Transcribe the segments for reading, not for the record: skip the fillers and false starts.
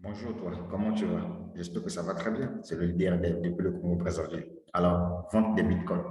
Bonjour toi, comment tu vas? J'espère que ça va très bien. C'est le leader depuis le Congo Brazzaville. Alors, vente des bitcoins.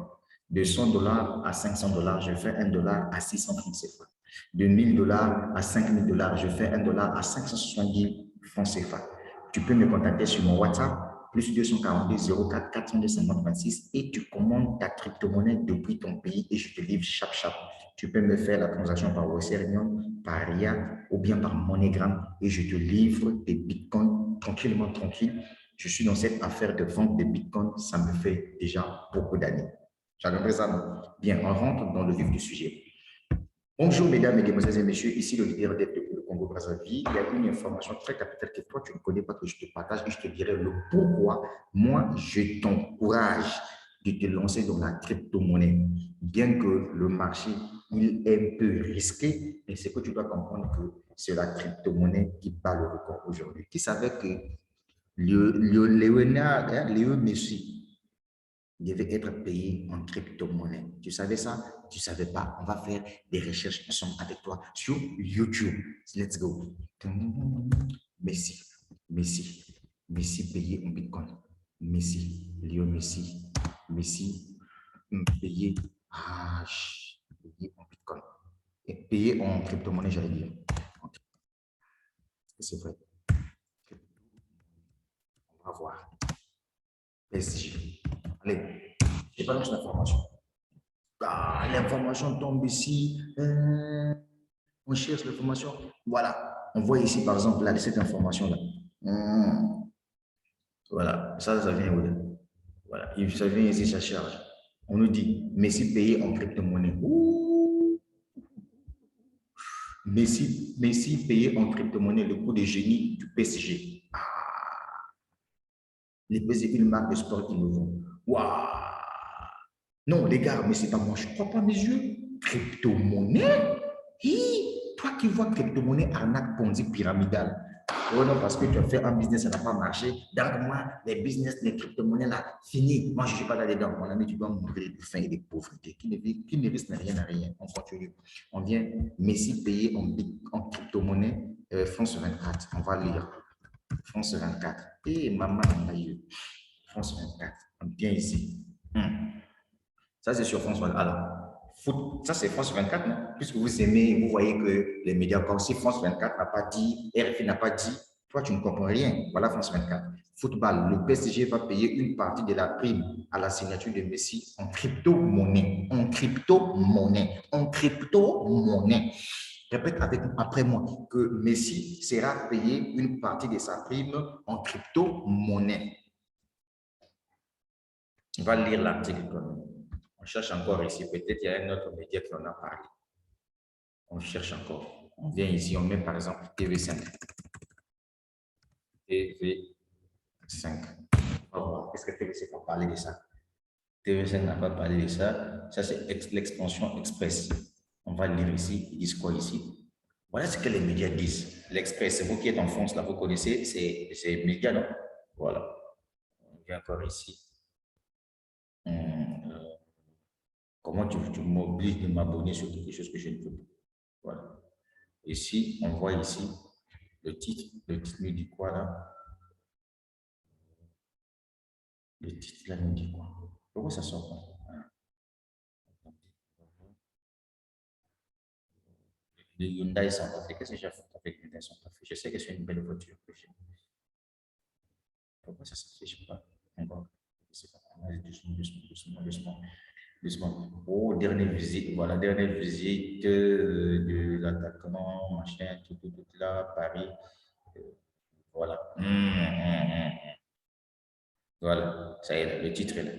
De 100 dollars à 500 dollars, je fais 1 dollar à 600 francs CFA. De 1000 dollars à 5000 dollars, je fais 1 dollar à 570 francs CFA. Tu peux me contacter sur mon WhatsApp, plus 242 04 402 50 26 et tu commandes ta crypto-monnaie depuis ton pays et je te livre chaque chaque. Tu peux me faire la transaction par Western Union, par RIA ou bien par MoneyGram et je te livre des bitcoins tranquillement, tranquille. Je suis dans cette affaire de vente des bitcoins, ça me fait déjà beaucoup d'années. J'aimerais ça, non? Bien, on rentre dans le vif du sujet. Bonjour mesdames, mesdemoiselles et messieurs, ici le leader d'être depuis le Congo-Brazzaville. Il y a une information très capitale que toi tu ne connais pas, que je te partage et je te dirai le pourquoi. Moi, je t'encourage de te lancer dans la crypto-monnaie. Bien que le marché, il est un peu risqué, mais c'est que tu dois comprendre que c'est la crypto-monnaie qui bat le record aujourd'hui. Qui savait que Léo Messi devait être payé en crypto-monnaie. Tu savais ça? Tu ne savais pas. On va faire des recherches ensemble avec toi sur YouTube. Let's go. Messi, Messi, Messi payé en Bitcoin. Messi, Léo Messi, Messi payé, payé en Bitcoin. Et payé en crypto-monnaie, j'allais dire. C'est vrai. On va voir. PSG. Allez, je balance l'information. Ah, l'information tombe ici. On cherche l'information. Voilà. On voit ici, par exemple, là, cette information-là. Voilà. Ça vient où? Voilà. Ça vient ici, ça charge. On nous dit, Messi payé en crypto-monnaie. Messi payé en crypto-monnaie le coup de génie du PSG. Les PSG, une marque de sport innovant. Waouh! Non, les gars, mais c'est pas moi, je ne crois pas mes yeux. Crypto-monnaie? Toi qui vois crypto-monnaie, arnaque, ponzi, pyramidale. Oh non, parce que tu as fait un business, ça n'a pas marché. Dans moi, les business, les crypto-monnaies, là, fini. Moi, je ne suis pas là-dedans. Mon ami, tu dois montrer des faim et des pauvretés. Qui ne risque rien à rien. On continue. On vient, Messi payé en crypto-monnaie, France 24. On va lire. France 24. Et maman, France 24. On vient ici. Ça, c'est sur France 24. Alors, foot, ça, c'est France 24, non? Puisque vous aimez, vous voyez que les médias, comme si France 24 n'a pas dit, RFI n'a pas dit, toi, tu ne comprends rien. Voilà France 24. Football, le PSG va payer une partie de la prime à la signature de Messi en crypto-monnaie. En crypto-monnaie. En crypto-monnaie. Répète après moi que Messi sera payé une partie de sa prime en crypto-monnaie. On va lire l'article quand même. On cherche encore ici. Peut-être il y a un autre média qui en a parlé. On cherche encore. On vient ici, on met par exemple TV5. TV5. On va voir. Est-ce que TV5 va parler de ça? TV5 n'a pas parlé de ça. Ça, c'est l'expansion express. On va lire ici. Ils disent quoi ici? Voilà ce que les médias disent. L'Express, c'est vous qui êtes en France, là, vous connaissez, c'est médias, non? Voilà. On vient encore ici. Comment tu m'obliges de m'abonner sur quelque chose que je ne peux pas? Voilà. Ici, on voit ici le titre. Le titre nous dit quoi là? Le titre là nous dit quoi? Pourquoi ça sort pas? Le Hyundai Santa Fe. Qu'est-ce que j'ai fait avec le Hyundai Santa Fe? Je sais que c'est une belle voiture que j'ai. Pourquoi ça s'affiche pas encore? C'est pas doucement, doucement, doucement, doucement. Doucement. Oh, dernière visite, voilà, dernière visite de l'attaquant, machin, tout là, Paris. Voilà. Voilà, ça y est, le titre est là.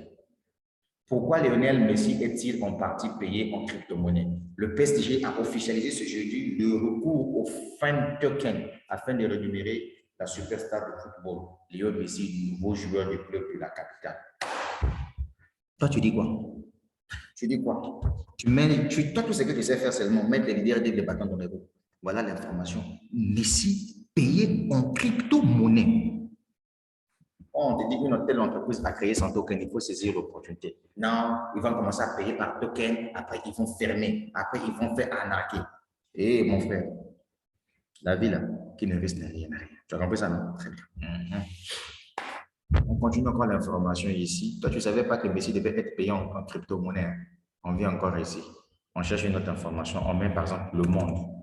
Pourquoi Lionel Messi est-il en partie payé en crypto-monnaie? Le PSG a officialisé ce jeudi le recours au fan token afin de rémunérer la superstar de football, Lionel Messi, nouveau joueur du club de la capitale. Toi, tu dis quoi? Tu dis quoi? Toi, tout ce que tu sais faire seulement, mettre les leaders des bâtons dans les roues. Voilà l'information. Messi payé en crypto-monnaie. On te dit qu'une telle entreprise a créé son token, il faut saisir l'opportunité. Non, ils vont commencer à payer par token, après ils vont fermer, après ils vont faire arnaquer. Eh, mon frère, la vie là, qui ne risque rien à rien. Tu as compris ça, non? Très bien. On continue encore l'information ici. Toi, tu ne savais pas que Messi devait être payé en crypto-monnaie. Hein? On vient encore ici. On cherche une autre information. On met par exemple le monde.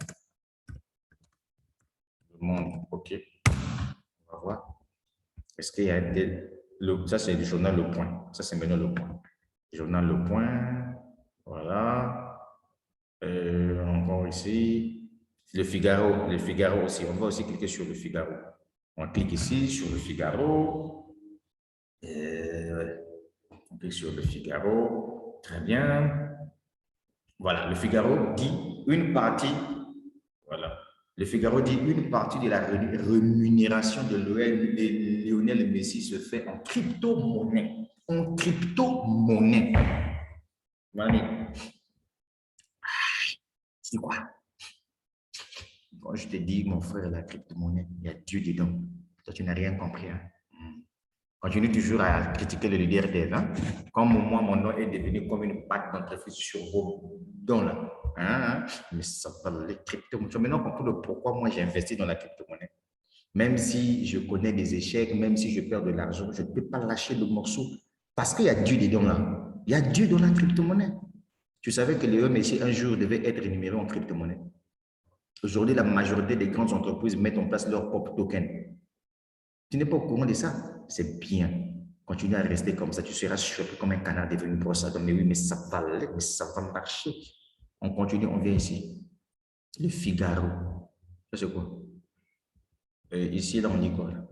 Le monde, OK. On va voir. Est-ce qu'il y a ça, c'est le journal Le Point. Ça, c'est maintenant Le Point. Journal Le Point. Voilà. Encore ici. Le Figaro. Le Figaro aussi. On va aussi cliquer sur Le Figaro. On clique ici sur Le Figaro. On clique sur Le Figaro. Très bien. Voilà. Le Figaro dit une partie. Voilà. Le Figaro dit une partie de la rémunération de Lionel Messi se fait en crypto-monnaie. En crypto-monnaie. Voilà. C'est quoi? Quand je te dis, mon frère, la crypto-monnaie, il y a Dieu dedans. Toi, tu n'as rien compris. Hein? Continue toujours à critiquer le leader des vins. Comme moi, mon nom est devenu comme une patte d'entreprise sur vos dons là. Hein? Mais ça va les crypto-monnaies. Maintenant, comprendre pourquoi moi j'ai investi dans la crypto-monnaie. Même si je connais des échecs, même si je perds de l'argent, je ne peux pas lâcher le morceau. Parce qu'il y a Dieu dedans là. Il y a Dieu dans la crypto-monnaie. Tu savais que Léo Messi un jour devait être rémunéré en crypto-monnaie. Aujourd'hui, la majorité des grandes entreprises mettent en place leur propre token. Tu n'es pas au courant de ça? C'est bien. Continue à rester comme ça. Tu seras surpris comme un canard devenu une brosse à dents. Mais oui, mais ça va marcher. On continue, on vient ici. Le Figaro. Ça, c'est quoi? Ici, là, on dit quoi? Là?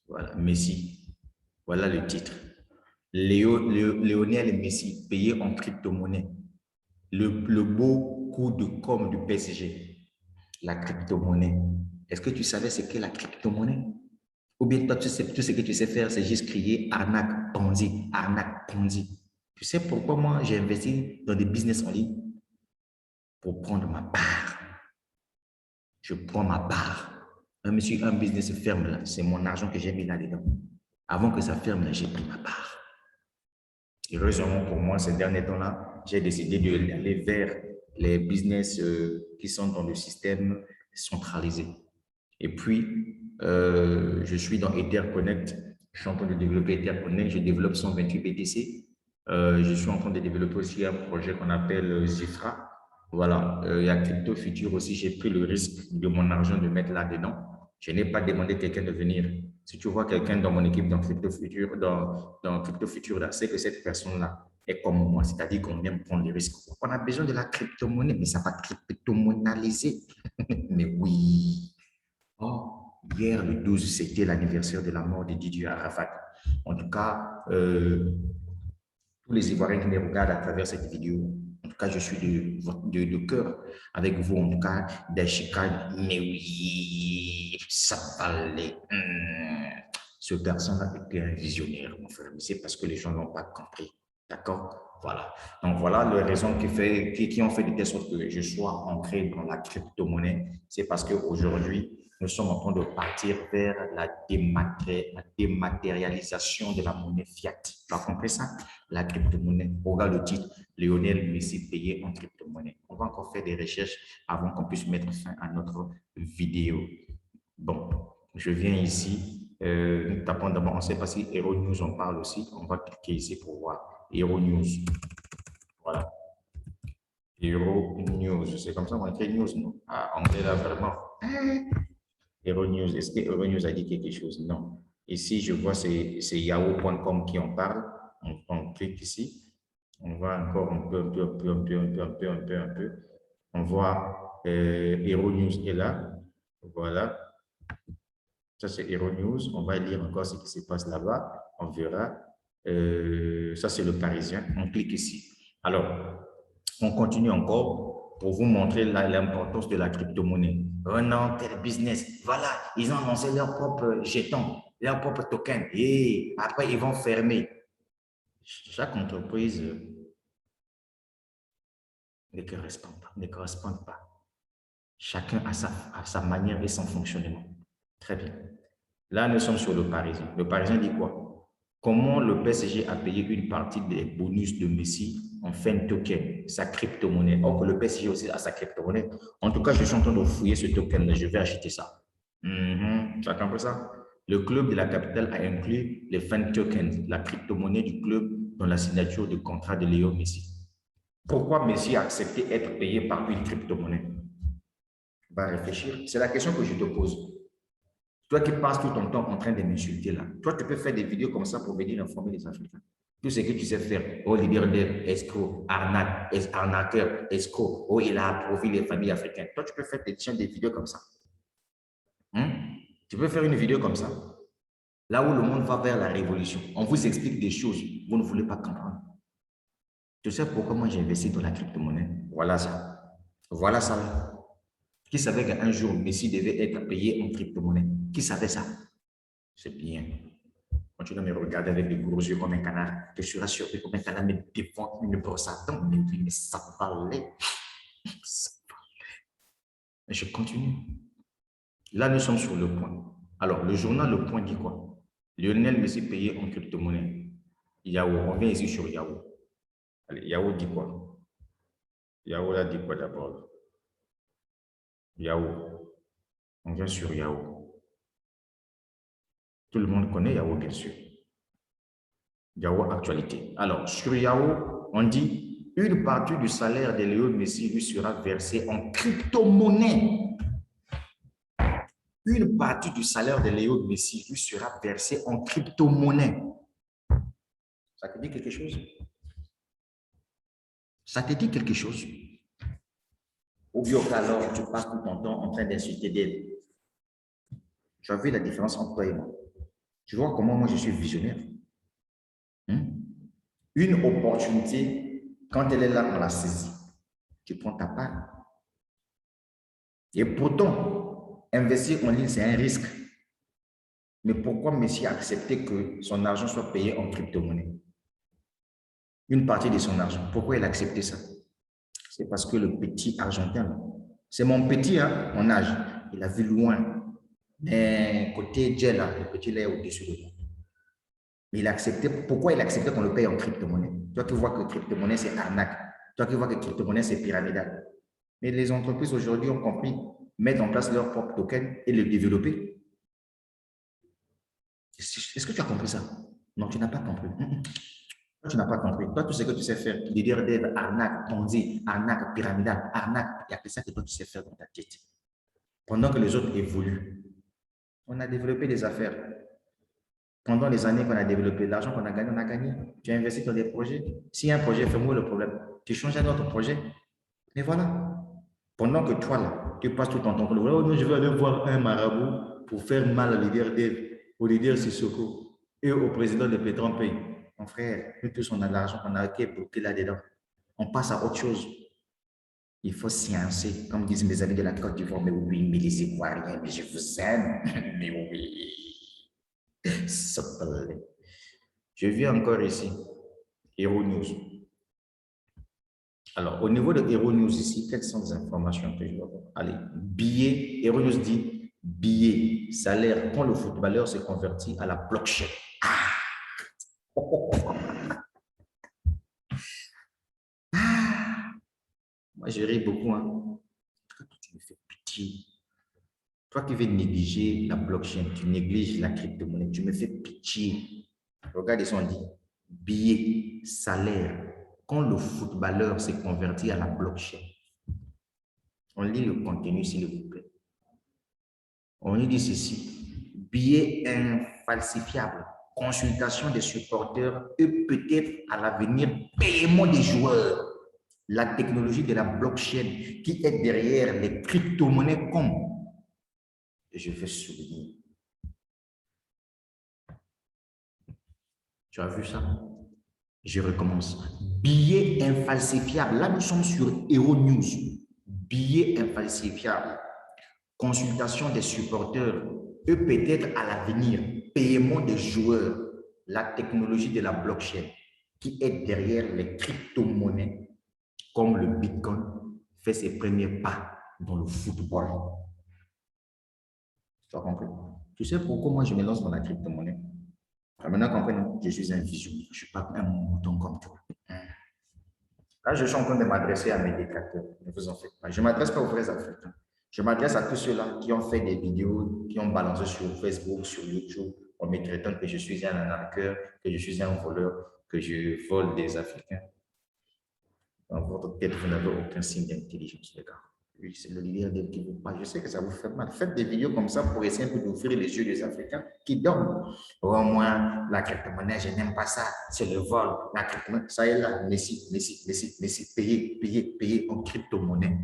Voilà, Messi. Voilà le titre. Lionel Messi, payé en crypto-monnaie. Le beau coup de com' du PSG. La crypto-monnaie. Est-ce que tu savais ce qu'est la crypto-monnaie? Ou bien toi, tout ce que tu sais faire, c'est juste crier arnaque, Ponzi, arnaque, Ponzi. Tu sais pourquoi moi, j'ai investi dans des business en ligne? Pour prendre ma part. Je prends ma part. Monsieur, un business ferme là, c'est mon argent que j'ai mis là-dedans. Avant que ça ferme là, j'ai pris ma part. Heureusement pour moi, ces derniers temps-là, j'ai décidé d'aller vers les business qui sont dans le système centralisé. Et puis, je suis dans EtherConnect. Je suis en train de développer EtherConnect. Je développe 128 BTC. Je suis en train de développer aussi un projet qu'on appelle Zifra. Voilà. Il y a Crypto Future aussi. J'ai pris le risque de mon argent de mettre là-dedans. Je n'ai pas demandé à quelqu'un de venir. Si tu vois quelqu'un dans mon équipe dans Crypto Future, dans Crypto Future, c'est que cette personne-là est comme moi. C'est-à-dire qu'on vient prendre les risques. On a besoin de la crypto-monnaie, mais ça va crypto-monaliser. Mais oui. Oh, hier, le 12, c'était l'anniversaire de la mort de Didier Arafat. En tout cas, tous les Ivoiriens qui me regardent à travers cette vidéo, en tout cas, je suis de cœur avec vous, en tout cas, d'Achika. Mais oui, ça valait. Ce garçon-là était un visionnaire, mon frère. Mais c'est parce que les gens n'ont pas compris. D'accord? Voilà. Donc, voilà les raisons qui ont fait de telle sorte que je sois ancré dans la crypto-monnaie. C'est parce qu'aujourd'hui, nous sommes en train de partir vers la dématérialisation de la monnaie fiat. Tu as compris ça? La crypto-monnaie. Regarde le titre, Lionel Messi payé en crypto-monnaie. On va encore faire des recherches avant qu'on puisse mettre fin à notre vidéo. Bon, je viens ici. Nous tapons d'abord, on ne sait pas si Hero News en parle aussi. On va cliquer ici pour voir Hero News. Voilà. Hero News. C'est comme ça qu'on écrit news, non? Ah, on est là vraiment. Hero News, est-ce que Hero News a dit quelque chose? Non. Ici, je vois c'est yahoo.com qui en parle. On clique ici. On voit encore un peu. On voit Hero News est là. Voilà. Ça, c'est Hero News. On va lire encore ce qui se passe là-bas. On verra. Ça, c'est le Parisien. On clique ici. Alors, on continue encore pour vous montrer l'importance de la crypto-monnaie. Un an, tel business. Voilà, ils ont lancé leur propre jeton, leur propre token. Et après, ils vont fermer. Chaque entreprise ne correspond pas. Chacun a sa manière et son fonctionnement. Très bien. Là, nous sommes sur le Parisien. Le Parisien dit quoi? Comment le PSG a payé une partie des bonus de Messi en fin de token, sa crypto-monnaie. Or que le PSG aussi a sa crypto-monnaie. En tout cas, je suis en train de fouiller ce token-là. Je vais acheter ça. Tu as compris ça? Le club de la capitale a inclus les fan tokens, la crypto-monnaie du club dans la signature du contrat de Léo Messi. Pourquoi Messi a accepté d'être payé par une crypto-monnaie? Va réfléchir. C'est la question que je te pose. Toi qui passes tout ton temps en train de m'insulter là, toi tu peux faire des vidéos comme ça pour venir informer les Africains. Tout ce que tu sais faire, oh leader d'aide, escroc, arnaque, arnaqueur, escroc, oh il a approuvé les familles africaines. Toi tu peux faire des vidéos comme ça. Tu peux faire une vidéo comme ça. Là où le monde va vers la révolution, on vous explique des choses, vous ne voulez pas comprendre. Tu sais pourquoi moi j'ai investi dans la crypto-monnaie? Voilà ça. Voilà ça. Qui savait qu'un jour, Messi devait être payé en crypto-monnaie? Qui savait ça? C'est bien. Quand tu dois me regarder avec des gros yeux comme un canard, tu seras surpris comme un canard me défend une brosse à dents. Mais ça valait. Ça valait. Et je continue. Là, nous sommes sur le point. Alors, le journal Le Point dit quoi? Lionel Messi payé en crypto-monnaie. Yahoo, on vient ici sur Yahoo. Allez, Yahoo dit quoi? Yahoo là dit quoi d'abord? Yahoo. On vient sur Yahoo. Tout le monde connaît Yahoo, bien sûr. Yahoo Actualité. Alors, sur Yahoo, on dit une partie du salaire de Léo Messi lui sera versée en crypto-monnaie. Une partie du salaire de Léo Messi lui sera versée en crypto-monnaie. Ça te dit quelque chose? Ça te dit quelque chose? Ou bien alors, tu passes tout ton temps en train d'insulter d'elle. Tu as vu la différence entre toi et moi? Tu vois comment moi je suis visionnaire? Une opportunité, quand elle est là, on la saisit. Tu prends ta part. Et pourtant, investir en ligne, c'est un risque. Mais pourquoi Messi a accepté que son argent soit payé en crypto-monnaie? Une partie de son argent. Pourquoi il a accepté ça? C'est parce que le petit Argentin, c'est mon petit, hein, mon âge, il a vu loin. Mais côté Djel, le petit là est au-dessus de moi. Mais il a accepté. Pourquoi il a accepté qu'on le paye en crypto-monnaie? Toi qui vois que crypto-monnaie, c'est arnaque. Toi qui vois que crypto-monnaie, c'est pyramidal. Mais les entreprises aujourd'hui ont compris mettre en place leur propre token et le développer. Est-ce que tu as compris ça? Non, tu n'as pas compris. Toi, tu n'as pas compris. Toi, tout ce que tu sais faire, leader dev, arnaque, ponzi, arnaque, pyramidal, arnaque, il y a que ça que toi, tu sais faire dans ta tête. Pendant que les autres évoluent, on a développé des affaires. Pendant les années qu'on a développé, l'argent qu'on a gagné, on a gagné. Tu as investi dans des projets. Si un projet fait mourir le problème, tu changes un autre projet. Et voilà. Pendant que toi, là, tu passes tout ton temps, oh, je vais aller voir un marabout pour faire mal à leader dev, au leader Sissoko et au président de Petron Pays. Mon frère, nous tous, on a de l'argent qu'on a bloqué là-dedans. On passe à autre chose. Il faut sciencer, comme disent mes amis de la Côte d'Ivoire, mais oui, mais les Ivoiriens, mais je vous aime. Mais oui. Je vis encore ici, Hero News. Alors, au niveau de Hero News ici, quelles sont les informations que je dois avoir? Allez, billet, Hero News dit billet, salaire, quand le footballeur se convertit à la blockchain. Ah! Ah! Moi, je ris beaucoup. Hein. Tu me fais pitié. Toi qui veux négliger la blockchain, tu négliges la crypto-monnaie, tu me fais pitié. Regardez ce qu'on dit. Billet, salaire, quand le footballeur s'est converti à la blockchain. On lit le contenu, s'il vous plaît. On lui dit ceci. Billet infalsifiable, consultation des supporters et peut-être à l'avenir paiement des joueurs. La technologie de la blockchain qui est derrière les crypto-monnaies comme. Et je vais souligner. Tu as vu ça? Je recommence. Billet infalsifiable. Là, nous sommes sur Hero News. Billet infalsifiable. Consultation des supporters. Et peut-être à l'avenir, paiement des joueurs. La technologie de la blockchain qui est derrière les crypto-monnaies comme le Bitcoin fait ses premiers pas dans le football. Tu as compris? Tu sais pourquoi moi je me lance dans la crypto-monnaie? Maintenant, comprenez, je suis un visionnaire. Je ne suis pas un mouton comme toi. Là, je suis en train de m'adresser à mes détracteurs. Ne vous en faites pas. Je ne m'adresse pas aux vrais Africains. Je m'adresse à tous ceux-là qui ont fait des vidéos, qui ont balancé sur Facebook, sur YouTube, en me traitant que je suis un arnaqueur, que je suis un voleur, que je vole des Africains. Dans votre tête, vous n'avez aucun signe d'intelligence, les gars. Oui, c'est le leader qui vous parle. Je sais que ça vous fait mal. Faites des vidéos comme ça pour essayer un peu d'ouvrir les yeux des Africains qui dorment. Au moins, la crypto-monnaie, je n'aime pas ça. C'est le vol. La crypto-monnaie, ça est là. Messi, payez en crypto-monnaie.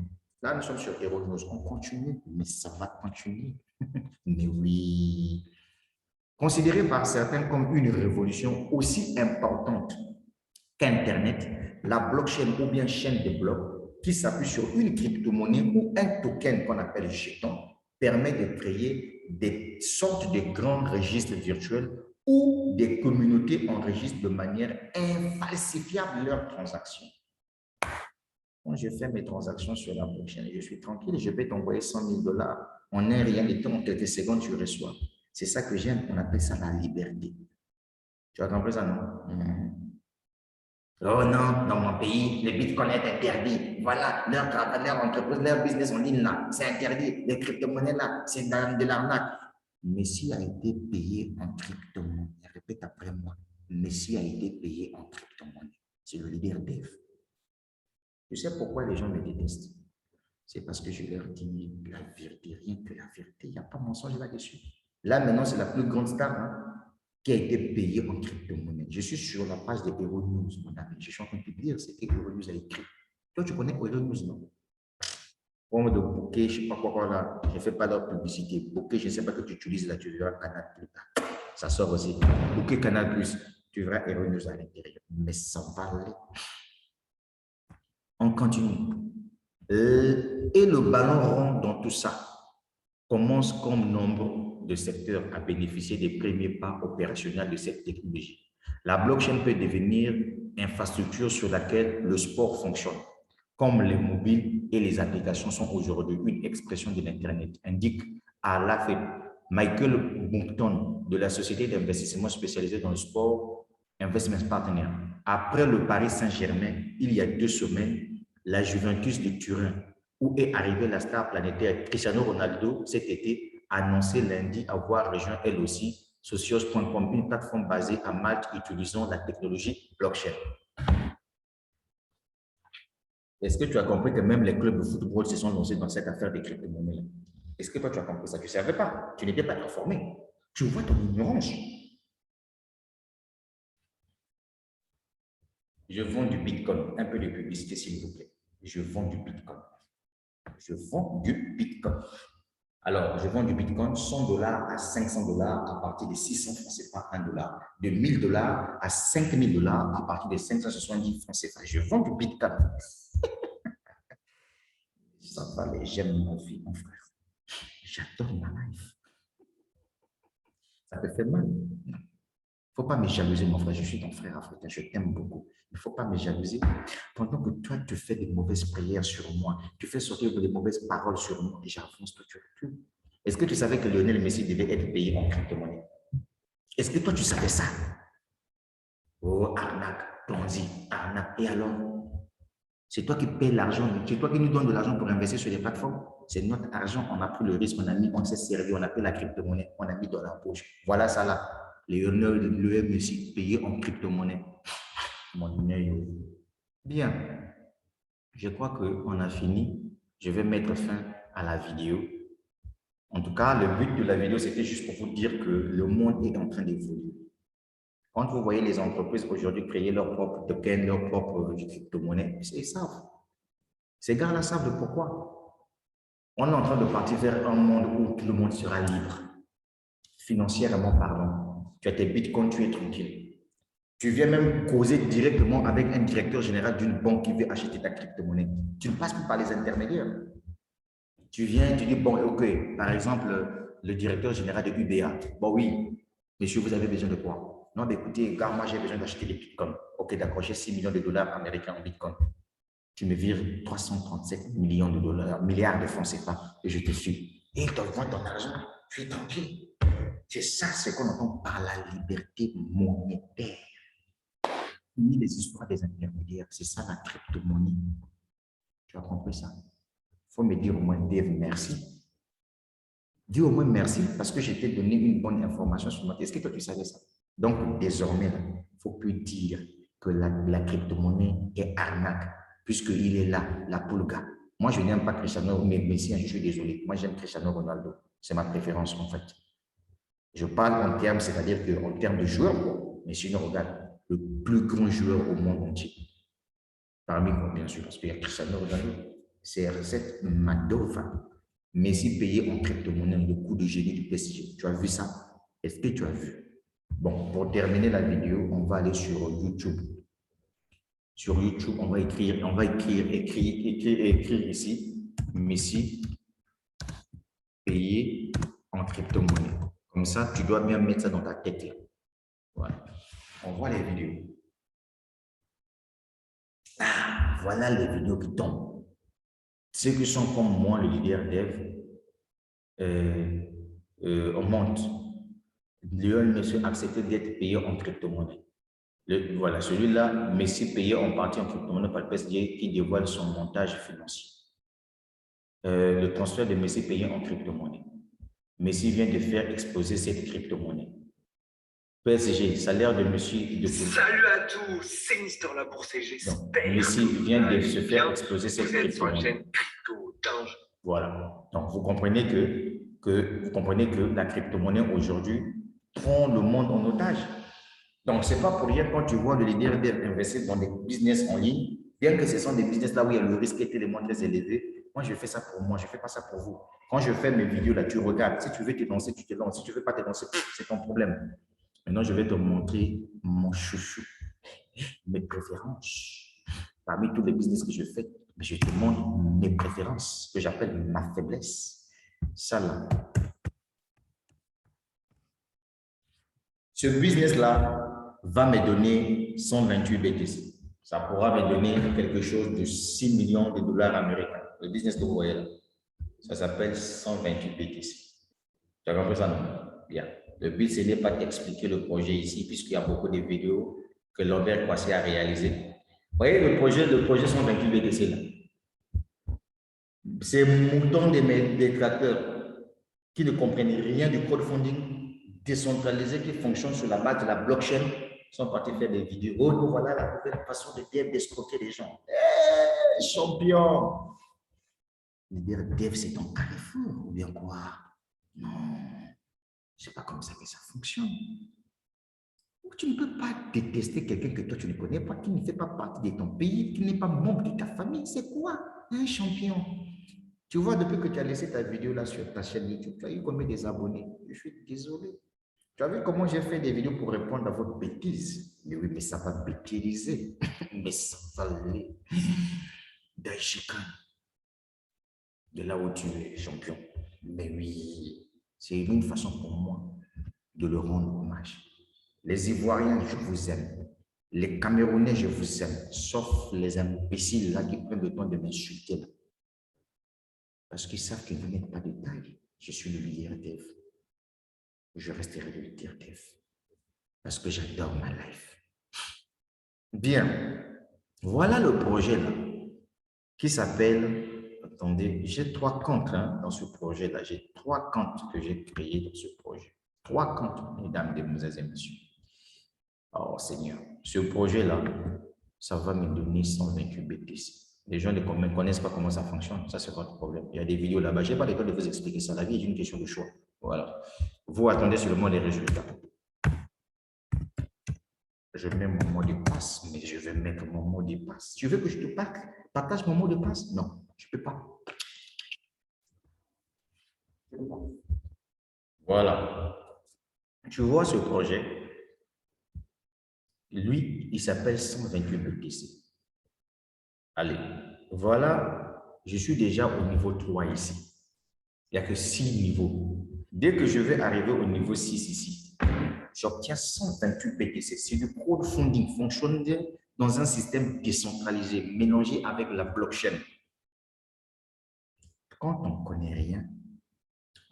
Là, nous sommes sur Heronos. On continue, mais ça va continuer. Mais oui. Considéré par certains comme une révolution aussi importante qu'Internet, la blockchain ou bien chaîne de blocs qui s'appuie sur une crypto-monnaie ou un token qu'on appelle jeton permet de créer des sortes de grands registres virtuels où des communautés enregistrent de manière infalsifiable leurs transactions. Quand je fais mes transactions sur la blockchain, je suis tranquille, je peux t'envoyer 100 000 $. En un rien de temps, en quelques secondes, tu reçois. C'est ça que j'aime, on appelle ça la liberté. Tu as compris ça, non? Oh non, dans mon pays, le Bitcoin est interdit. Voilà, leur entreprise, leur business en ligne là, c'est interdit. Les crypto-monnaies là, c'est de l'arnaque. Messi a été payé en crypto-monnaie. Répète après moi. Messi a été payé en crypto-monnaie. C'est le leader Dev. Tu sais pourquoi les gens me détestent? C'est parce que je leur dis la vérité, rien que la vérité. Il n'y a pas de mensonge là-dessus. Là, maintenant, c'est la plus grande star qui a été payée en crypto-monnaie. Je suis sur la page de Euronews, mon ami. Je suis en train de te dire ce que Euronews a écrit. Toi, tu connais Euronews, non? Pour de bouquet, je ne sais pas quoi là. Je ne fais pas leur publicité. Bouquet, je ne sais pas que tu utilises là, tu verras Canal Plus. Ça sort aussi. Bouquet Canal Plus, tu verras Euronews à l'intérieur. Mais sans parler. On continue. Et le ballon rond dans tout ça commence comme nombre de secteurs à bénéficier des premiers pas opérationnels de cette technologie. La blockchain peut devenir infrastructure sur laquelle le sport fonctionne, comme les mobiles et les applications sont aujourd'hui une expression de l'Internet, indique Michael Bompton de la société d'investissement spécialisée dans le sport Investment Partner. Après le Paris Saint-Germain, il y a 2 semaines, la Juventus de Turin, où est arrivée la star planétaire Cristiano Ronaldo cet été, a annoncé lundi avoir rejoint elle aussi Socios.com, une plateforme basée à Malte utilisant la technologie blockchain. Est-ce que tu as compris que même les clubs de football se sont lancés dans cette affaire des crypto-monnaies? Est-ce que toi, tu as compris ça? Tu ne savais pas. Tu n'étais pas informé. Tu vois ton ignorance. Je vends du Bitcoin. Un peu de publicité, s'il vous plaît. Je vends du Bitcoin. Je vends du Bitcoin. Alors, je vends du Bitcoin 100 $ à 500 $ à partir de 600 francs CFA 1 $, de 1000 $ à 5000 $ à partir de 570 francs CFA. Je vends du Bitcoin. Ça va, j'aime ma vie, mon frère. J'adore ma life. Ça te fait mal. Il ne faut pas me jalouser, mon frère. Je suis ton frère africain. Je t'aime beaucoup. Il ne faut pas me jalouser. Pendant que toi, tu fais des mauvaises prières sur moi, tu fais sortir des mauvaises paroles sur moi et j'avance, toi, tu recules. Est-ce que tu savais que Lionel Messi devait être payé en crypto-monnaie? Est-ce que toi, tu savais ça? Oh, arnaque, Ponzi, arnaque. Et alors? C'est toi qui payes l'argent, c'est toi qui nous donnes de l'argent pour investir sur les plateformes. C'est notre argent, on a pris le risque, on s'est servi, on a pris la crypto-monnaie, on a mis dans la poche. Voilà ça là. Le Messi payé en crypto-monnaie. Mon œil. Bien. Je crois qu'on a fini. Je vais mettre fin à la vidéo. En tout cas, le but de la vidéo, c'était juste pour vous dire que le monde est en train d'évoluer. Quand vous voyez les entreprises aujourd'hui créer leur propre token, leur propre crypto-monnaie, ils savent. Ces gars-là savent de pourquoi. On est en train de partir vers un monde où tout le monde sera libre, financièrement parlant. Tu as tes bitcoins, tu es tranquille. Tu viens même causer directement avec un directeur général d'une banque qui veut acheter ta crypto-monnaie. Tu ne passes plus par les intermédiaires. Tu viens, tu dis, bon, ok, par exemple, le directeur général de UBA. Bon, oui, monsieur, vous avez besoin de quoi? Non, mais écoutez, car moi, j'ai besoin d'acheter des bitcoins. Ok, d'accord, j'ai 6 millions de dollars américains en bitcoin. Tu me vires 337 millions de dollars, milliards de francs CFA, et je te suis. Et il te vend ton argent, tu es tranquille. C'est ça ce qu'on entend par la liberté monétaire. Ni les histoires des intermédiaires, c'est ça la crypto-monnaie. Tu as compris ça? faut me dire au moins, Dave, merci. Dis au moins merci parce que je t'ai donné une bonne information sur moi. Est-ce que toi, tu savais ça? Donc, désormais, il ne faut plus dire que la crypto-monnaie est arnaque, puisqu'il est là, là pour le gars. Moi, je n'aime pas Cristiano, mais Messi, je suis désolé. Moi, j'aime Cristiano Ronaldo. C'est ma préférence, en fait. Je parle en termes, c'est-à-dire qu'en termes de joueur, mais sinon, regarde, le plus grand joueur au monde entier. Parmi quoi, bien sûr, parce qu'il y a Cristiano Ronaldo, c'est recette Madova. Messi payé en crypto-monnaie, le coup de génie du PSG. Tu as vu ça? Est-ce que tu as vu? Bon, pour terminer la vidéo, on va aller sur YouTube. Sur YouTube, on va écrire ici, Messi payé en crypto-monnaie. Comme ça, tu dois bien mettre ça dans ta tête. Là. Voilà. On voit les vidéos. Ah, voilà les vidéos qui tombent. Ceux qui sont comme moi, le leader dev, on monte. Lionel Messi a accepté d'être payé en crypto-monnaie. Voilà, celui-là, Messi payé en partie en crypto-monnaie par le PSG qui dévoile son montage financier. Le transfert de Messi payé en crypto-monnaie. Messi vient de faire exploser cette crypto-monnaie. PSG, salaire de Messi. Salut à tous, c'est Mister La Bourse et j'espère Messi vient de se faire exploser cette crypto-monnaie. Voilà. Donc, vous comprenez que la crypto-monnaie aujourd'hui prend le monde en otage. Donc, ce n'est pas pour rien quand tu vois le leader investir dans des business en ligne, bien que ce sont des business là où il y a le risque est tellement très élevé. Moi, je fais ça pour moi, je ne fais pas ça pour vous. Quand je fais mes vidéos là, tu regardes. Si tu veux te lancer, tu te lances. Si tu ne veux pas te lancer, c'est ton problème. Maintenant, je vais te montrer mon chouchou, mes préférences. Parmi tous les business que je fais, je te montre mes préférences, que j'appelle ma faiblesse. Ça là. Ce business-là va me donner 128 BTC. Ça pourra me donner quelque chose de 6 millions de dollars américains. Le business que vous voyez là, ça s'appelle 128 BTC. Tu as compris ça, non? Bien. Le but, ce n'est pas d'expliquer le projet ici, puisqu'il y a beaucoup de vidéos que Lambert Kwasi a réalisées. Vous voyez le projet 128 BTC là. C'est mouton de mes détracteurs qui ne comprennent rien du crowdfunding décentralisé qui fonctionne sur la base de la blockchain. Ils sont partis faire des vidéos. Oh, nous voilà la nouvelle façon de dev d'escroquer les gens. Hey, champion! Le dev, c'est ton carrefour ou bien quoi? Non, c'est pas comme ça que ça fonctionne. Tu ne peux pas détester quelqu'un que toi tu ne connais pas, qui ne fait pas partie de ton pays, qui n'est pas membre de ta famille. C'est quoi un champion? Tu vois, depuis que tu as laissé ta vidéo là sur ta chaîne YouTube, tu as eu combien des abonnés? Je suis désolé. Tu as vu comment j'ai fait des vidéos pour répondre à votre bêtise? Mais oui, mais ça va bêtiser. Mais ça va aller. Daishikan. De là où tu es champion. Mais oui, c'est une façon pour moi de le rendre hommage. Les Ivoiriens, je vous aime. Les Camerounais, je vous aime. Sauf les imbéciles là qui prennent le temps de m'insulter là. Parce qu'ils savent que vous n'êtes pas de taille. Je suis le leader dev. Je resterai le leader dev. Parce que j'adore ma life. Bien. Voilà le projet là. Qui s'appelle... Attendez, j'ai 3 comptes hein, dans ce projet là. J'ai 3 comptes que j'ai créés dans ce projet. 3 comptes, mesdames, mesdemoiselles et messieurs. Oh Seigneur, ce projet-là, ça va me donner 128 BTC. Les gens ne connaissent pas comment ça fonctionne, ça c'est votre problème. Il y a des vidéos là-bas, je n'ai pas le temps de vous expliquer ça. La vie est une question de choix. Voilà. Vous attendez seulement les résultats. Je mets mon mot de passe, mais je vais mettre mon mot de passe. Tu veux que je te partage mon mot de passe? Non, je ne peux pas. Voilà. Tu vois ce projet? Lui, il s'appelle 128 BTC. Allez, voilà, je suis déjà au niveau 3 ici. Il n'y a que 6 niveaux. Dès que je vais arriver au niveau 6 ici, j'obtiens 128 BTC. C'est du crowdfunding, fonctionne dans un système décentralisé, mélangé avec la blockchain. Quand on ne connaît rien,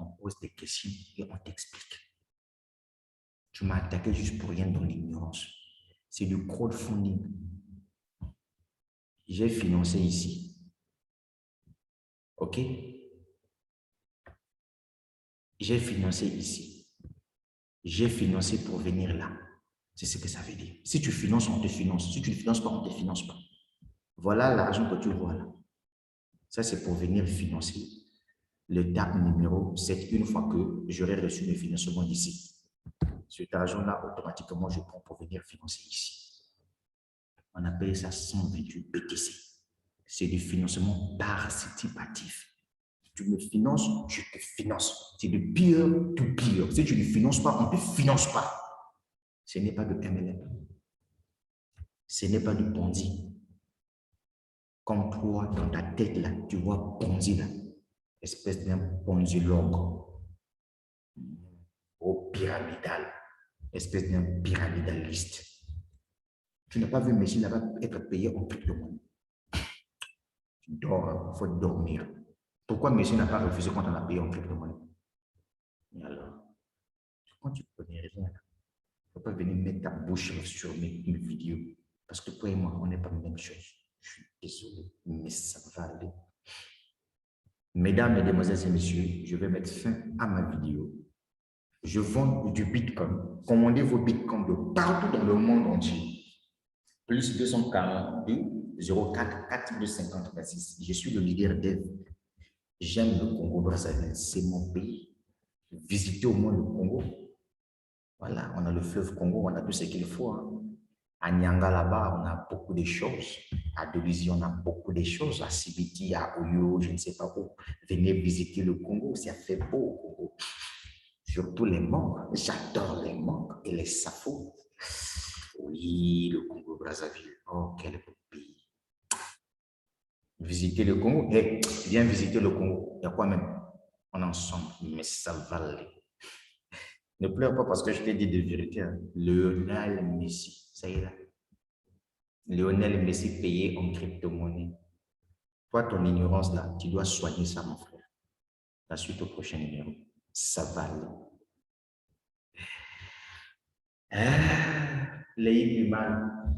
on pose des questions et on t'explique. Tu m'as attaqué juste pour rien dans l'ignorance. C'est du crowdfunding. J'ai financé ici OK? J'ai financé ici. J'ai financé pour venir là. C'est ce que ça veut dire. Si tu finances, on te finance. Si tu ne finances pas, on ne te finance pas. Voilà l'argent que tu vois là. Ça, c'est pour venir financer le DAP numéro 7 une fois que j'aurai reçu le financement d'ici. Cet argent-là, automatiquement, je prends pour venir financer ici. On appelle ça 128 BTC. C'est du financement participatif. Tu me finances, je te finance. C'est de peer to peer. Si tu ne finances pas, on ne te finance pas. Ce n'est pas de MLM. Ce n'est pas de Ponzi. Comme toi, dans ta tête, là, tu vois Ponzi, là. Espèce d'un ponziologue. Au pyramidal. Espèce d'un pyramidaliste. Tu n'as pas vu Messi là-bas être payé en crypto-monnaie. Tu dors, il faut dormir. Pourquoi Messi n'a pas refusé quand on a payé en crypto-monnaie? Et alors, quand tu connais rien, il ne faut pas venir mettre ta bouche sur mes vidéos. Parce que toi et moi, on n'est pas la même chose. Je suis désolé, mais ça va aller. Mesdames, Mesdemoiselles et Messieurs, je vais mettre fin à ma vidéo. Je vends du Bitcoin. Commandez vos Bitcoins de partout dans le monde entier. Plus 242 04 4250 26. Je suis le leader dev. J'aime le Congo-Brazzaville. C'est mon pays. Visitez au moins le Congo. Voilà, on a le fleuve Congo, on a tout ce qu'il faut. Hein. À Nyanga, là-bas, on a beaucoup de choses. À Delizy, on a beaucoup de choses. À Sibiti, à Oyo, je ne sais pas où. Venez visiter le Congo, ça fait beau au Congo. Surtout les mangues. J'adore les mangues et les sapos. Oui, le Congo-Brazzaville. Oh, quel beau pays. Visiter le Congo. Hey, viens visiter le Congo. Il y a quoi même? On est ensemble, mais ça va aller. Ne pleure pas parce que je t'ai dit de vérité. Hein. Lionel Messi, ça y est là. Lionel Messi payé en crypto-monnaie. Toi, ton ignorance là, tu dois soigner ça, mon frère. La suite au prochain numéro. Ça va aller. Ah, les mal.